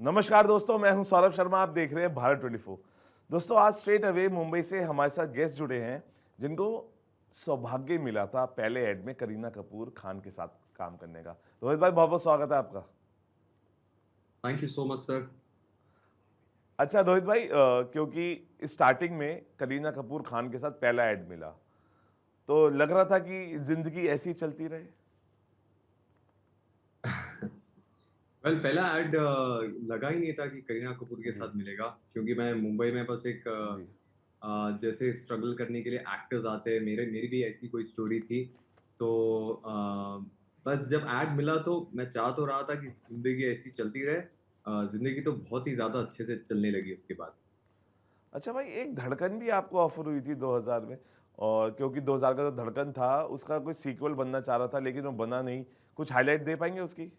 नमस्कार दोस्तों, मैं हूं सौरभ शर्मा। आप देख रहे हैं भारत 24। दोस्तों, आज स्ट्रेट अवे मुंबई से हमारे साथ गेस्ट जुड़े हैं जिनको सौभाग्य मिला था पहले एड में करीना कपूर खान के साथ काम करने का। रोहित भाई, बहुत बहुत स्वागत है आपका। Thank you so much sir. अच्छा रोहित भाई, क्योंकि स्टार्टिंग में करीना कपूर खान के साथ पहला एड मिला तो लग रहा था कि जिंदगी ऐसी ही चलती रहे। वेल पहला ऐड लगा ही नहीं था कि करीना कपूर के जी साथ मिलेगा, क्योंकि मैं मुंबई में बस एक जी। जैसे स्ट्रगल करने के लिए एक्टर्स आते हैं, मेरी भी ऐसी कोई स्टोरी थी। तो बस जब ऐड मिला तो मैं चाह तो रहा था कि जिंदगी ऐसी चलती रहे। जिंदगी तो बहुत ही ज्यादा अच्छे से चलने लगी उसके बाद। अच्छा भाई, एक धड़कन भी आपको ऑफर हुई थी 2000 में, और क्योंकि 2000 का जो धड़कन था उसका कोई सीक्वल बनना चाह रहा था लेकिन वो बना नहीं। कुछ हाईलाइट दे पाएंगे उसकी?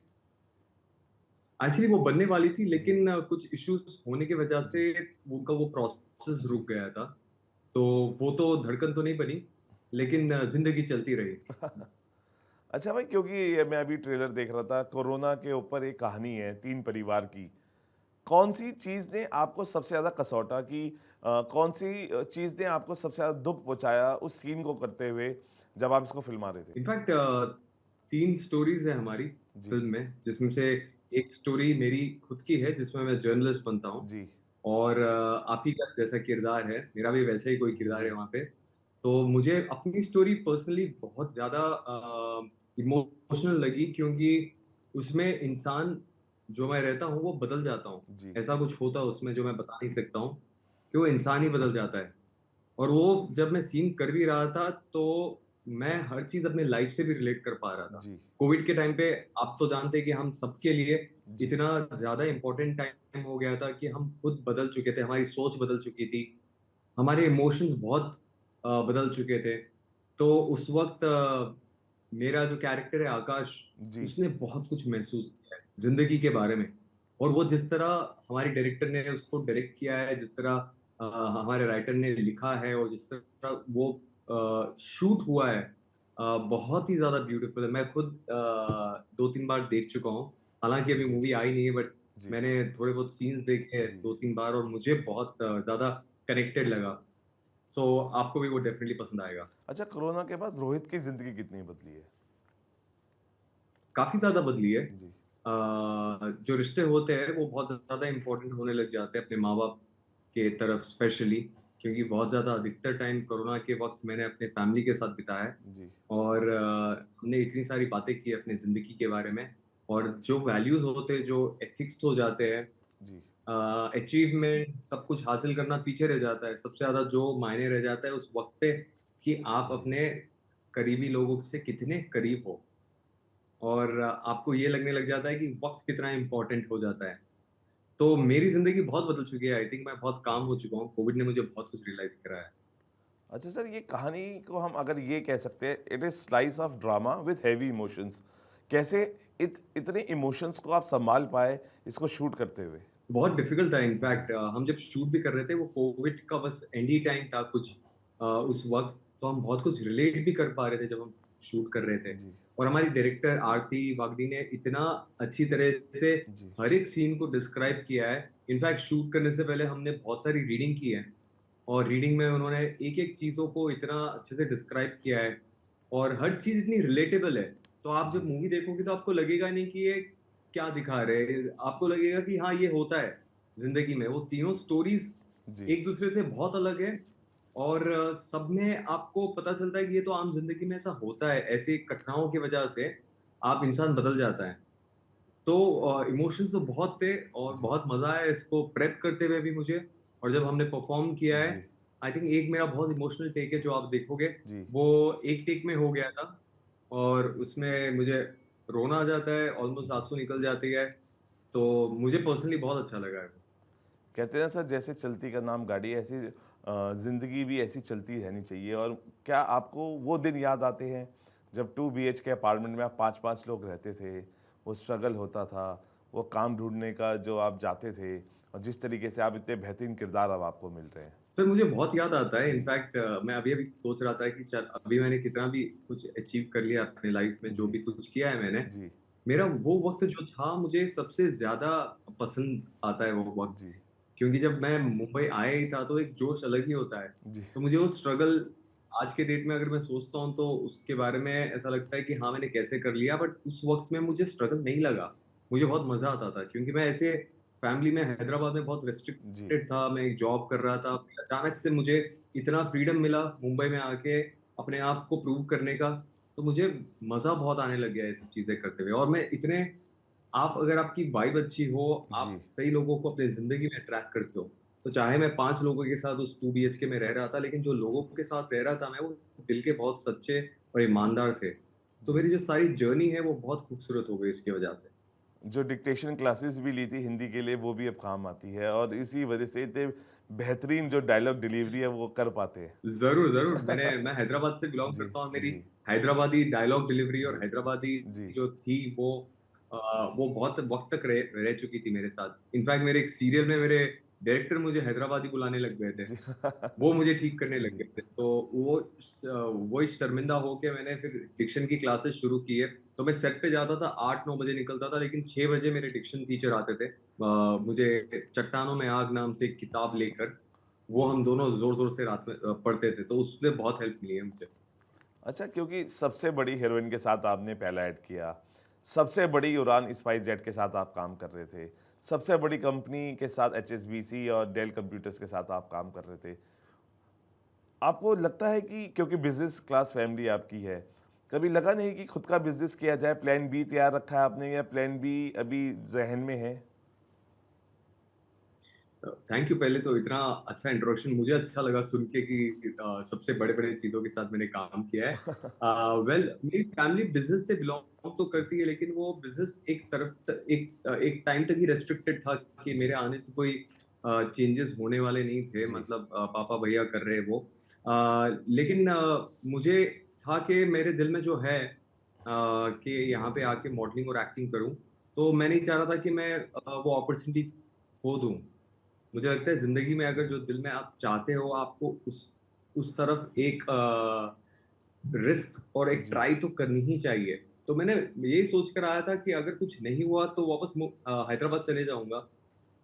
एक्चुअली वो बनने वाली थी, जी लेकिन कुछ इश्यूज होने की वजह जी से वो प्रोसेस जी। रुक गया था। तो वो तो धड़कन तो नहीं बनी, लेकिन जिंदगी चलती रही। अच्छा भाई, क्योंकि ये मैं अभी ट्रेलर देख रहा था, कोरोना के ऊपर एक कहानी है तीन परिवार की। कौन सी चीज ने आपको सबसे ज्यादा कसौटा की? कौन सी चीज ने आपको सबसे ज्यादा दुख पहुंचाया उस सीन को करते हुए जब आप इसको फिल्मा रहे थे? इनफैक्ट तीन स्टोरीज है हमारी जी फिल्म में, जिसमें से एक स्टोरी मेरी खुद की है जिसमें मैं जर्नलिस्ट बनता हूँ। जी और आप ही का जैसा किरदार है, मेरा भी वैसा ही कोई किरदार जी है वहां पे। तो मुझे अपनी स्टोरी पर्सनली बहुत ज्यादा इमोशनल लगी, क्योंकि उसमें इंसान जो मैं रहता हूँ वो बदल जाता हूँ। जी ऐसा कुछ होता है उसमें जो मैं बता नहीं सकता हूँ, कि वो इंसान ही बदल जाता है। और वो जब मैं सीन कर भी रहा था तो मैं हर चीज अपने लाइफ से भी रिलेट कर पा रहा था। जी कोविड के टाइम पे आप तो जानते हैं कि हम सबके लिए जी इतना ज्यादा इंपॉर्टेंट टाइम हो गया था कि हम खुद बदल चुके थे, हमारी सोच बदल चुकी थी, हमारे इमोशंस बहुत बदल चुके थे। तो उस वक्त मेरा जो कैरेक्टर है आकाश, जी उसने बहुत कुछ महसूस किया है जिंदगी के बारे में। और वो जिस तरह हमारे डायरेक्टर ने उसको डायरेक्ट किया है, जिस तरह हमारे राइटर ने लिखा है, और जिस तरह वो शूट हुआ है, बहुत ही ज्यादा ब्यूटीफुल है। मैं खुद दो तीन बार देख चुका हूँ। हालांकि अभी जी मूवी आई नहीं है, बट जी मैंने थोड़े बहुत सीन्स देखे हैं जी। दो तीन बार, और मुझे बहुत ज्यादा कनेक्टेड लगा। सो आपको भी वो डेफिनेटली पसंद आएगा। अच्छा, कोरोना के बाद रोहित की जिंदगी कितनी बदली है? काफी ज्यादा बदली है। जी जो रिश्ते होते हैं वो बहुत ज्यादा इंपॉर्टेंट होने लग जाते हैं अपने माँ बाप के तरफ स्पेशली, क्योंकि बहुत ज्यादा अधिकतर टाइम कोरोना के वक्त मैंने अपने फैमिली के साथ बिताया है। जी और हमने इतनी सारी बातें की अपनी जिंदगी के बारे में। और जो वैल्यूज होते हैं, जो एथिक्स हो जाते हैं, जी अचीवमेंट, सब कुछ हासिल करना पीछे रह जाता है। सबसे ज्यादा जो मायने रह जाता है उस वक्त पे, कि आप जी। अपने करीबी लोगों से कितने करीब हो। और आपको ये लगने लग जाता है कि वक्त कितना इंपॉर्टेंट हो जाता है। तो मेरी जिंदगी बहुत बदल चुकी है। आई थिंक मैं बहुत काम हो चुका हूँ, कोविड ने मुझे बहुत कुछ रियलाइज कराया है। अच्छा सर, ये कहानी को हम अगर ये कह सकते हैं, it is slice of drama with heavy emotions. कैसे इतने इमोशंस को आप संभाल पाए इसको शूट करते हुए? बहुत डिफिकल्ट था। जी इनफैक्ट हम जब शूट भी कर रहे थे, वो कोविड का बस एंड ही टाइम था कुछ उस वक्त। तो हम बहुत कुछ रिलेट भी कर पा रहे थे जब हम शूट कर रहे थे। जी और हमारी डायरेक्टर आरती वागडी ने इतना अच्छी तरह से जी हर एक सीन को डिस्क्राइब किया है। इनफैक्ट शूट करने से पहले हमने बहुत सारी रीडिंग की है, और रीडिंग में उन्होंने एक एक चीजों को इतना अच्छे से डिस्क्राइब किया है। और हर चीज इतनी रिलेटेबल है। तो आप जब जी मूवी देखोगे तो आपको लगेगा नहीं कि ये क्या दिखा रहे हैं, आपको लगेगा कि हाँ ये होता है जिंदगी में। वो तीनों स्टोरीज जी। एक दूसरे से बहुत अलग है। और सब में आपको पता चलता है कि ये तो आम जिंदगी में ऐसा होता है, ऐसे घटनाओं की वजह से आप इंसान बदल जाता है। तो इमोशंस तो बहुत थे, और जी बहुत मजा आया इसको प्रेप करते हुए भी मुझे। और जब हमने परफॉर्म किया है, जी आई थिंक एक मेरा बहुत इमोशनल टेक है जो आप देखोगे, जी। वो एक टेक में हो गया था। और उसमें मुझे रोना आ जाता है, ऑलमोस्ट जी। आंसू निकल जाती है। तो मुझे पर्सनली बहुत अच्छा लगा है वो। कहते हैं सर, जैसे चलती का नाम गाड़ी, ऐसी जिंदगी भी ऐसी चलती रहनी चाहिए। और क्या आपको वो दिन याद आते हैं जब 2 BH के अपार्टमेंट में आप पांच पांच लोग रहते थे? वो स्ट्रगल होता था, वो काम ढूंढने का जो आप जाते थे, और जिस तरीके से आप इतने बेहतरीन किरदार अब आपको मिल रहे हैं। सर मुझे बहुत याद आता है। जी इनफैक्ट मैं अभी अभी सोच रहा था कि चल अभी मैंने कितना भी कुछ अचीव कर लिया अपने लाइफ में, जो जी भी कुछ किया है मैंने, जी मेरा वो वक्त जो था मुझे सबसे ज्यादा पसंद आता है वो वक्त, जी, क्योंकि जब मैं मुंबई आया ही था तो एक जोश अलग ही होता है। जी, तो मुझे वो स्ट्रगल आज के डेट में अगर मैं सोचता हूँ तो उसके बारे में ऐसा लगता है कि हाँ मैंने कैसे कर लिया, बट उस वक्त में मुझे स्ट्रगल नहीं लगा। मुझे बहुत मजा आता था क्योंकि मैं ऐसे फैमिली में हैदराबाद में बहुत जी, रेस्ट्रिक्टेड था, मैं एक जॉब कर रहा था, फिर अचानक से मुझे इतना फ्रीडम मिला मुंबई में आके अपने आप को प्रूव करने का। तो मुझे मजा बहुत आने लग गया ये सब चीजें करते हुए। और मैं इतने आप अगर आपकी वाइब अच्छी हो, आप जी। सही लोगों को अपनी जिंदगी में अट्रैक्ट करते हो, तो चाहे मैं 5 लोगों के साथ उस 2 बीएचके में रह रहा था, लेकिन जो लोगों के साथ रह रहा था मैं, वो दिल के बहुत सच्चे और ईमानदार थे। तो जी। मेरी जो सारी जर्नी है वो बहुत खूबसूरत हो गई इसकी वजह से। जो डिक्टेशन क्लासेस भी ली थी हिंदी के लिए, वो भी अब काम आती है और इसी वजह से इतने बेहतरीन जो डायलॉग डिलीवरी है, वो कर पाते हैं। ज़रूर, ज़रूर। मैं हैदराबाद से बिलॉन्ग जी, करता हूँ। मेरी जी, हैदराबादी डायलॉग डिलीवरी और जी, हैदराबादी जी, जो थी अ, वो बहुत वक़्त तक रह रह चुकी थी मेरे साथ। इनफैक्ट मेरे एक सीरियल में मेरे डायरेक्टर मुझे हैदराबादी बुलाने लग गए थे। जी। वो मुझे ठीक करने लग जी, गए थे। तो वही शर्मिंदा होके मैंने फिर डिक्शन की क्लासेस शुरू की है। तो मैं सेट पे जाता था, 8-9 बजे निकलता था, लेकिन 6 बजे मेरे डिक्शन टीचर आते थे। मुझे चट्टानों में आग नाम से एक किताब लेकर, वो हम दोनों ज़ोर-ज़ोर से रात में पढ़ते थे। तो उससे बहुत हेल्प मिली है मुझे। अच्छा, क्योंकि सबसे बड़ी हीरोइन के साथ आपने पहला ऐड किया, सबसे बड़ी उड़ान स्पाइसजेट के साथ आप काम कर रहे थे, सबसे बड़ी कंपनी के साथ एचएसबीसी और डेल कंप्यूटर्स के साथ आप काम कर रहे थे। आपको लगता है कि क्योंकि बिज़नेस क्लास फैमिली आपकी है, कभी लगा नहीं कि खुद का बिज़नेस किया जाए, प्लान बी तैयार रखा है आपने या प्लान बी अभी ज़हन में है? Thank you. पहले तो इतना अच्छा इंट्रोडक्शन मुझे अच्छा लगा सुन के कि सबसे बड़े-बड़े चीज़ों के साथ मैंने काम किया है। वेल मेरी फैमिली बिज़नेस से बिलॉन्ग तो करती है, लेकिन वो बिज़नेस एक तरफ एक टाइम तक ही रेस्ट्रिक्टेड था कि जी, मेरे आने से कोई चेंजेस होने वाले नहीं थे। जी, मतलब पापा भैया कर रहे हैं वो। लेकिन मुझे था कि मेरे दिल में जो है कि यहाँ पे आके मॉडलिंग और एक्टिंग करूँ, तो मैं नहीं चाह रहा था कि मैं वो अपॉर्च्युनिटी खो दूँ। मुझे लगता है ज़िंदगी में अगर जो दिल में आप चाहते हो, आपको उस तरफ एक रिस्क और एक जी। ट्राई तो करनी ही चाहिए। तो मैंने यही सोच कर आया था कि अगर कुछ नहीं हुआ तो वापस हैदराबाद चले जाऊँगा,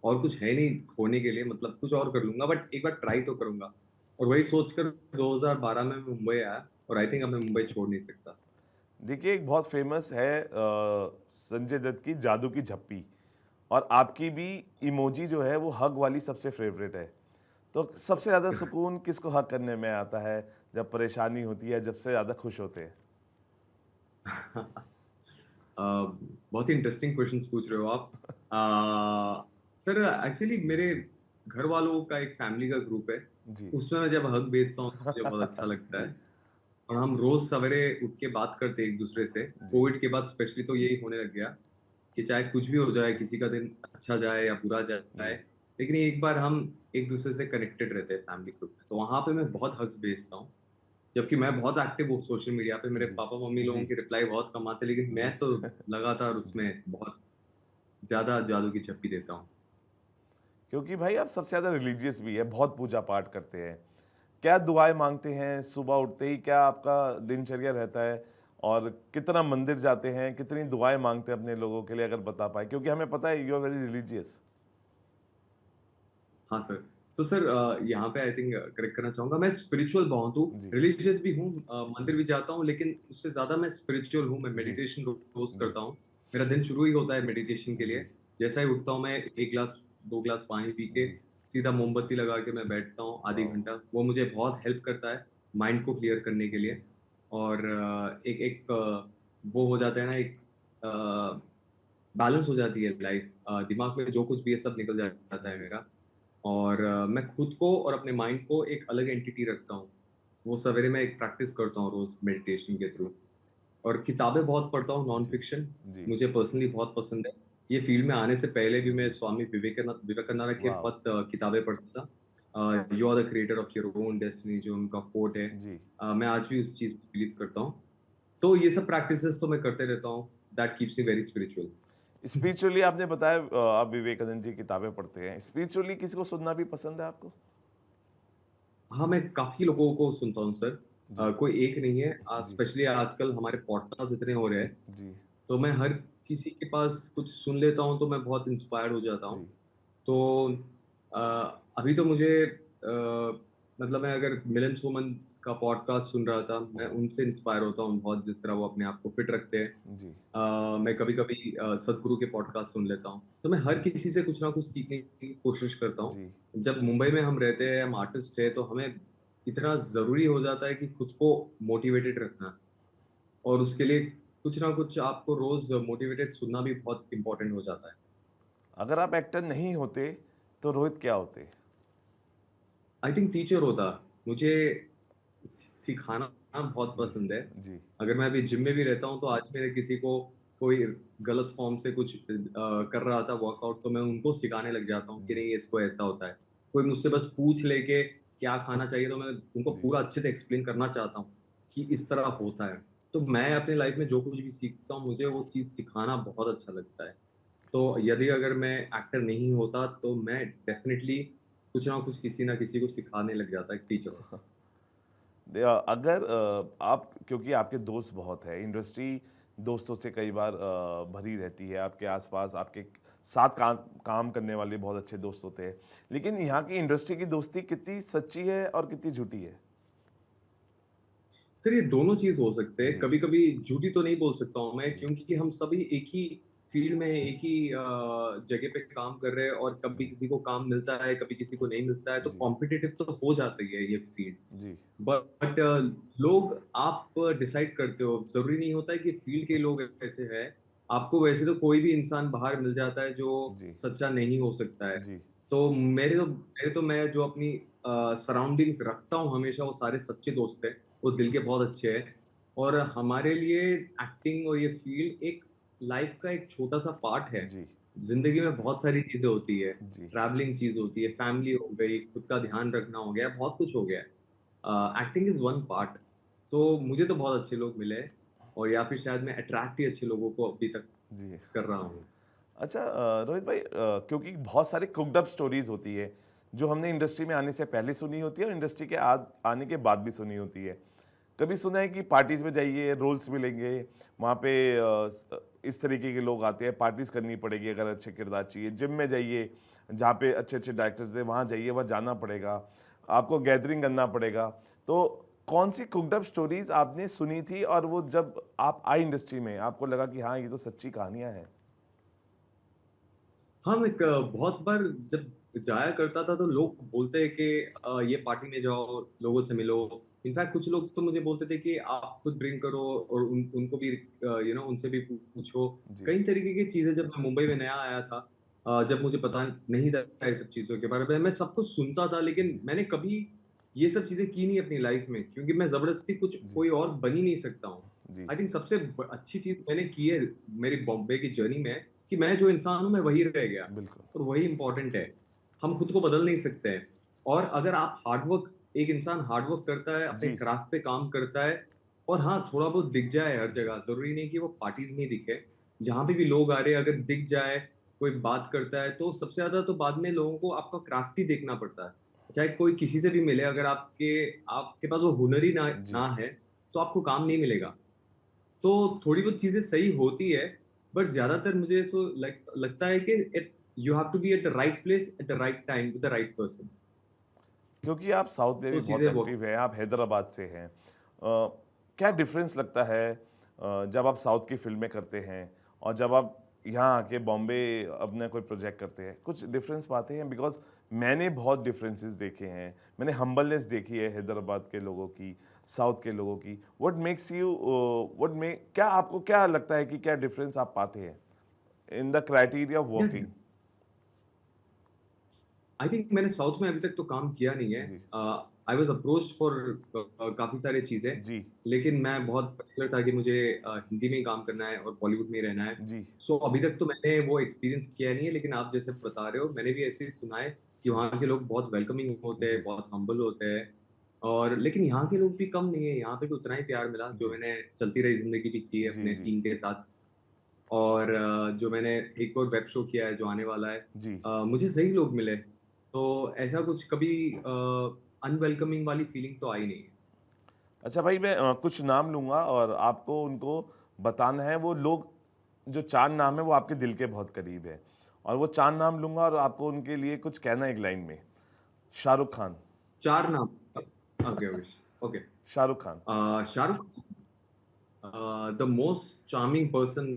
और कुछ है नहीं खोने के लिए, मतलब कुछ और कर लूँगा, बट एक बार ट्राई तो करूँगा। और वही सोचकर 2012 में मैं मुंबई आया, और आई थिंक अब मैं मुंबई छोड़ नहीं सकता। देखिए, एक बहुत फ़ेमस है संजय दत्त की जादू की झप्पी और आपकी भी इमोजी जो है वो हग वाली सबसे फ़ेवरेट है। तो सबसे ज़्यादा सुकून किसको हग करने में आता है, जब परेशानी होती है, जब से ज़्यादा खुश होते हैं? बहुत ही इंटरेस्टिंग क्वेश्चंस पूछ रहे हो आप। सर एक्चुअली मेरे घर वालों का एक फैमिली का ग्रुप है, जी। उसमें मैं जब हग भेजता हूँ तो मुझे बहुत अच्छा लगता जी, है। और हम रोज सवेरे उठ के बात करते हैं एक दूसरे से। जी, कोविड के बाद स्पेशली तो यही होने लग गया कि चाहे कुछ भी हो जाए, किसी का दिन अच्छा जाए या बुरा जाए, जी, लेकिन एक बार हम एक दूसरे से कनेक्टेड रहते हैं फैमिली ग्रुप में। तो वहां पे मैं बहुत हग्स भेजता हूँ, जबकि मैं बहुत एक्टिव हूँ सोशल मीडिया पे। मेरे जी, पापा मम्मी लोगों जी, के रिप्लाई बहुत कम आते हैं, लेकिन जी, मैं तो लगातार जी। उसमें बहुत ज्यादा जादू की छप्पी देता हूँ। क्योंकि भाई आप सबसे ज़्यादा रिलीजियस भी है, बहुत पूजा-पाठ करते हैं। क्या दुआएँ माँगते हैं सुबह उठते ही? क्या आपका दिनचर्या रहता है? और कितना मंदिर जाते हैं? कितनी दुआएँ माँगते हैं अपने लोगों के लिए अगर बता पाएँ? क्योंकि हमें पता है यू आर वेरी रिलीजियस। हाँ सर। सो सर यहाँ पे आई थिंक करेक्ट करना चाहूंगा, मैं स्पिरिचुअल बहुत हूँ, जी, रिलीजियस भी हूँ, मंदिर भी जाता हूँ, लेकिन उससे ज्यादा मैं स्पिरिचुअल हूँ। मैं जी, मेडिटेशन रोज जी, करता हूँ। मेरा दिन शुरू ही होता है मेडिटेशन के लिए। जी, जैसा ही उठता हूँ मैं 1 गिलास 2 गिलास पानी पी के जी। सीधा मोमबत्ती लगा के मैं बैठता हूँ आधी वाओ! घंटा। वो मुझे बहुत हेल्प करता है माइंड को क्लियर करने के जी, लिए। और एक एक वो हो जाता है ना, एक बैलेंस हो जाती है लाइफ। दिमाग में जो कुछ भी है सब निकल जाता है जी। मेरा। और मैं खुद को और अपने माइंड को एक अलग एंटिटी रखता हूँ। वो सवेरे मैं एक प्रैक्टिस करता हूँ रोज मेडिटेशन के थ्रू। और किताबें बहुत पढ़ता हूँ, नॉन जी, फिक्शन जी, मुझे पर्सनली बहुत पसंद है। ये फील्ड में आने से पहले भी मैं जी। स्वामी विवेकानंद के वाओ! बहुत किताबें पढ़ता था। You are the creator of your own destiny जो उनका कोट है, जी। मैं आज भी उस चीज में बिलीव करता हूँ। तो ये सब प्रैक्टिसेस तो मैं करते रहता हूँ। That keeps me very spiritual. Spiritually आपने बताया आप विवेकानंद जी की किताबें पढ़ते हैं। स्पिरिचुअली किसी को सुनना भी पसंद है आपको? हाँ, मैं काफ़ी लोगों को सुनता हूँ सर। जी, कोई एक नहीं है। जी, स्पेशली आजकल हमारे पॉडकास्ट इतने हो रहे हैं, जी, तो मैं हर किसी के पास कुछ सुन लेता हूँ तो मैं बहुत इंस्पायर हो जाता हूँ। जी, तो अभी तो मुझे मतलब मैं अगर मिलन सोमन का पॉडकास्ट सुन रहा था, मैं ओहो! उनसे इंस्पायर होता हूँ बहुत, जिस तरह वो अपने आप को फिट रखते हैं। जी, मैं कभी-कभी सद्गुरु के पॉडकास्ट सुन लेता हूँ। तो मैं हर किसी से कुछ ना कुछ सीखने की कोशिश करता हूँ। जी, जब मुंबई में हम रहते हैं, हम आर्टिस्ट हैं, तो हमें इतना ज़रूरी हो जाता है कि खुद को मोटिवेटेड रखना, और उसके लिए कुछ ना कुछ आपको रोज़ मोटिवेटेड सुनना भी बहुत इम्पोर्टेंट हो जाता है। अगर आप एक्टर नहीं होते, तो रोहित क्या होते? आई थिंक टीचर होता। मुझे सिखाना बहुत जी, पसंद है। जी, अगर मैं अभी जिम में भी रहता हूँ तो आज मेरे किसी को कोई गलत फॉर्म से कुछ कर रहा था वर्कआउट, तो मैं उनको सिखाने लग जाता हूँ कि जी, नहीं, इसको ऐसा होता है। कोई मुझसे बस पूछ लेके क्या खाना चाहिए, तो मैं उनको जी। पूरा अच्छे से एक्सप्लेन करना चाहता हूँ कि इस तरह होता है। तो मैं अपनी लाइफ में जो कुछ भी सीखता हूँ, मुझे वो चीज़ सिखाना बहुत अच्छा लगता है। तो यदि अगर मैं एक्टर नहीं होता तो मैं डेफ़िनेटली कुछ ना कुछ किसी ना किसी को सिखाने लग जाता, एक टीचर होता। अगर आप क्योंकि आपके दोस्त बहुत हैं, इंडस्ट्री दोस्तों से कई बार भरी रहती है, आपके आसपास आपके साथ काम काम करने वाले बहुत अच्छे दोस्त होते हैं, लेकिन यहाँ की इंडस्ट्री की दोस्ती कितनी सच्ची है और कितनी झूठी है? सर, ये दोनों चीज़ हो सकते हैं। जी, कभी-कभी झूठी तो नहीं बोल सकता हूँ मैं, जी, क्योंकि हम सभी एक ही फ़ील्ड में, एक ही जगह पे काम कर रहे हैं, और कभी जी, किसी को काम मिलता है, कभी किसी को नहीं मिलता है, तो जी, कॉम्पिटिटिव तो हो जाती है ये फ़ील्ड। जी, बट लोग आप डिसाइड करते हो, ज़रूरी नहीं होता है कि फ़ील्ड के लोग ऐसे हैं। आपको वैसे तो कोई भी इंसान बाहर मिल जाता है जो जी, सच्चा नहीं हो सकता है। जी, तो मेरे तो मैं जो अपनी सराउंडिंग्स रखता हूँ हमेशा, वो सारे सच्चे दोस्त हैं, वो दिल के बहुत अच्छे हैं। और हमारे लिए एक्टिंग और ये फ़ील्ड एक लाइफ़ का एक छोटा-सा पार्ट है। जी, ज़िंदगी में बहुत सारी चीज़ें होती है, जी। ट्रैवलिंग चीज़ होती है, फैमिली हो गई, खुद का ध्यान रखना हो गया, बहुत कुछ हो गया है। Acting is one part. तो मुझे तो बहुत अच्छे लोग मिले, और या फिर शायद मैं अट्रैक्ट ही अच्छे लोगों को अभी तक जी। कर रहा हूँ। अच्छा रोहित भाई क्योंकि बहुत सारी कुक्ड अप स्टोरीज होती है जो हमने इंडस्ट्री में आने से पहले सुनी होती है और इंडस्ट्री के आने के बाद भी सुनी होती है। कभी सुना है कि पार्टीज में जाइए रोल्स मिलेंगे, वहाँ पे इस तरीके के लोग आते हैं, पार्टीज करनी पड़ेगी अगर अच्छे किरदार चाहिए। जिम में जाइए जहाँ पे अच्छे अच्छे डायरेक्टर्स थे, वहाँ जाइए, वहाँ जाना पड़ेगा, आपको गैदरिंग करना पड़ेगा। तो कौन सी कुक्ड अप स्टोरीज आपने सुनी थी और वो जब आप आई इंडस्ट्री में आपको लगा कि हाँ ये तो सच्ची कहानियां हैं? हाँ, मैं बहुत बार जब जाया करता था तो लोग बोलते हैं कि ये पार्टी में जाओ, लोगों से मिलो। इनफैक्ट कुछ लोग तो मुझे बोलते थे कि आप खुद ड्रिंक करो, और उनको भी उनसे भी पूछो। जी, कई तरीके की चीज़ें, जब मैं मुंबई में नया आया था, जब मुझे पता नहीं था ये सब चीज़ों के बारे में, मैं सब कुछ सुनता था, लेकिन जी, मैंने कभी ये सब चीज़ें की नहीं अपनी लाइफ में, क्योंकि मैं ज़बरदस्ती कुछ जी, कोई और बन ही नहीं सकता हूँ। जी, आई थिंक सबसे अच्छी चीज़ मैंने की है मेरी बॉम्बे की जर्नी में, कि मैं जो इंसान हूँ मैं वही रह गया, बिल्कुल। और वही इम्पोर्टेंट है। हम खुद को बदल नहीं सकते हैं। और अगर आप हार्ड वर्क एक इंसान हार्ड वर्क करता है, अपने जी, क्राफ्ट पे काम करता है, और हाँ, थोड़ा बहुत दिख जाए हर जी, जगह, ज़रूरी नहीं कि वो पार्टीज़ में ही दिखे। जहाँ पे भी लोग आ रहे हैं, अगर दिख जाए, कोई बात करता है, तो सबसे ज़्यादा तो बाद में लोगों को आपका क्राफ्ट ही देखना पड़ता है। चाहे कोई किसी से भी मिले, अगर आपके आपके पास वो हुनर ही ना जी। ना है, तो आपको काम नहीं मिलेगा। तो थोड़ी बहुत चीज़ें सही होती है, बट ज़्यादातर मुझे ऐसा लगता है कि you have to be at the right place at the right time with the right person. क्योंकि आप साउथ में भी तो बहुत चीज़ें वो एक्टिव हैं, आप हैदराबाद से हैं। क्या डिफरेंस लगता है जब आप साउथ की फ़िल्में करते हैं और जब आप यहाँ आके बॉम्बे अपना कोई प्रोजेक्ट करते हैं? कुछ डिफरेंस पाते हैं? बिकॉज़ मैंने बहुत डिफरेंसेस देखे हैं। मैंने हम्बलनेस देखी है हैदराबाद के लोगों की, साउथ के लोगों की। व्हाट मेक क्या आपको क्या लगता है कि क्या डिफरेंस आप पाते हैं इन द क्राइटेरिया ऑफ या वर्किंग? आई थिंक मैंने साउथ में अभी तक तो काम किया नहीं है। जी, आई वाज़ अप्रोच्ड फॉर काफ़ी सारी चीज़ें, जी, लेकिन मैं बहुत पर्टिकुलर था कि मुझे हिंदी में ही काम करना है और बॉलीवुड में ही रहना है। जी, सो अभी तक तो मैंने वो एक्सपीरियंस किया नहीं है, लेकिन आप जैसे बता रहे हो, मैंने भी ऐसे ही सुना है कि जी, वहाँ के लोग बहुत वेलकमिंग होते हैं, जी, बहुत हम्बल होते हैं। और लेकिन यहाँ के लोग भी कम नहीं है, यहाँ पे भी उतना ही प्यार मिला जो जी, मैंने चलती रही ज़िंदगी भी की है जी, अपने जी, टीम के साथ। और जो मैंने एक और वेब शो किया है जो आने वाला है, जी। मुझे सही लोग मिले। तो ऐसा कुछ कभी अनवेलकमिंग वाली फीलिंग तो आई नहीं है। अच्छा भाई मैं कुछ नाम लूँगा और आपको उनको बताना है वो लोग जो 4 नाम है वो आपके दिल के बहुत करीब है और वो 4 नाम लूँगा और आपको उनके लिए कुछ कहना है एक लाइन में। शाहरुख खान, 4 नाम। Okay, okay, okay. Shahrukh Khan, Shahrukh, the most charming person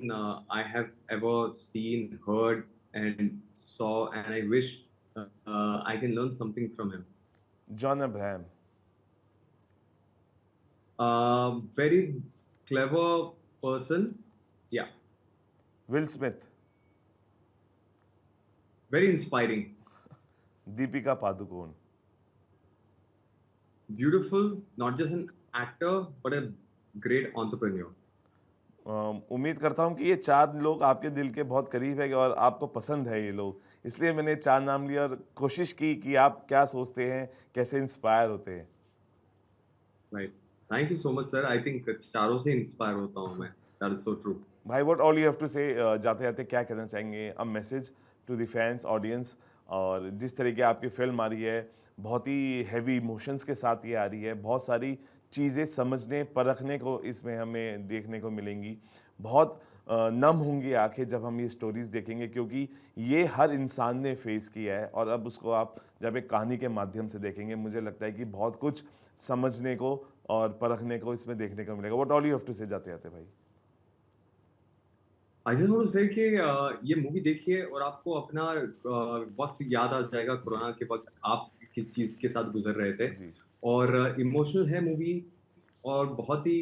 I have ever seen, heard, and saw, and I wish I can learn something from him. John Abraham, Very clever person. Yeah, will Smith, very inspiring. Deepika Padukone, Beautiful, not just an actor, but a great entrepreneur. उम्मीद करता हूँ कि ये 4 लोग आपके दिल के बहुत करीब है और आपको पसंद है ये लोग। इसलिए मैंने 4 नाम लिए और कोशिश की कि आप क्या सोचते हैं, कैसे इंस्पायर होते हैं। Right. Thank you so much, sir. I think चारों से इंस्पायर होता हूँ मैं. That is so true. भाई what all you have to say जाते-जाते क्या कहना चाहेंगे? A message to the fans, audience और जिस तरीके आपकी फ़िल्म आ रही है, बहुत ही हेवी इमोशंस के साथ ये आ रही है, बहुत सारी चीज़ें समझने, परखने को इसमें हमें देखने को मिलेंगी। बहुत नम होंगी आँखें जब हम ये स्टोरीज़ देखेंगे क्योंकि ये हर इंसान ने फेस किया है और अब उसको आप जब एक कहानी के माध्यम से देखेंगे, मुझे लगता है कि बहुत कुछ समझने को और परखने को इसमें देखने को मिलेगा। What all you have to say जाते-जाते भाई? आई जस्ट वांट टू से कि ये मूवी देखिए और आपको अपना वक्त याद आ जाएगा, कोरोना के वक्त आप किस चीज के साथ गुजर रहे थे। जी, और इमोशनल है मूवी, और बहुत ही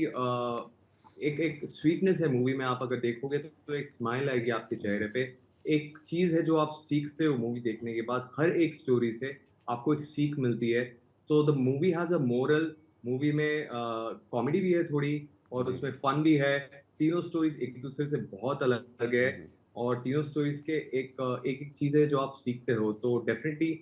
एक एक स्वीटनेस है मूवी में। आप अगर देखोगे तो एक स्माइल आएगी आपके चेहरे पे। एक चीज है जो आप सीखते हो मूवी देखने के बाद, हर एक स्टोरी से आपको एक सीख मिलती है। तो the movie has a moral. Movie में कॉमेडी भी है थोड़ी, और जी, उसमें फन भी है। तीनों स्टोरीज एक दूसरे से बहुत अलग है, जी। और तीनों स्टोरीज के एक एक एक चीज है जो आप सीखते हो। तो डेफिनेटली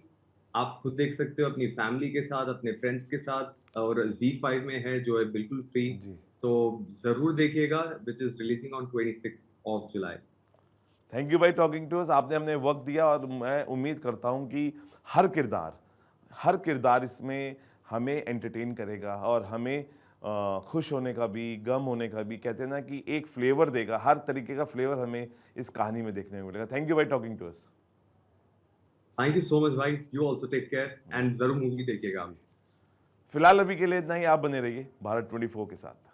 आप खुद देख सकते हो अपनी फैमिली के साथ, अपने फ्रेंड्स के साथ, और Z5 में है जो है बिल्कुल फ्री। जी। तो जरूर देखिएगा, which is releasing on 26 of July. Thank you भाई टॉकिंग टू अस। आपने हमें वक़्त दिया और मैं उम्मीद करता हूँ कि हर किरदार इसमें हमें एंटरटेन करेगा और हमें खुश होने का भी, गम होने का भी कहते हैं ना कि एक फ्लेवर देगा, हर तरीके का फ्लेवर हमें इस कहानी में देखने को मिलेगा। थैंक यू भाई talking to us. Thank you so much भाई, you also take care, and जरूर मूवी देखिएगा जी। आप। फिलहाल अभी के लिए इतना ही, आप बने रहिए भारत 24 के साथ।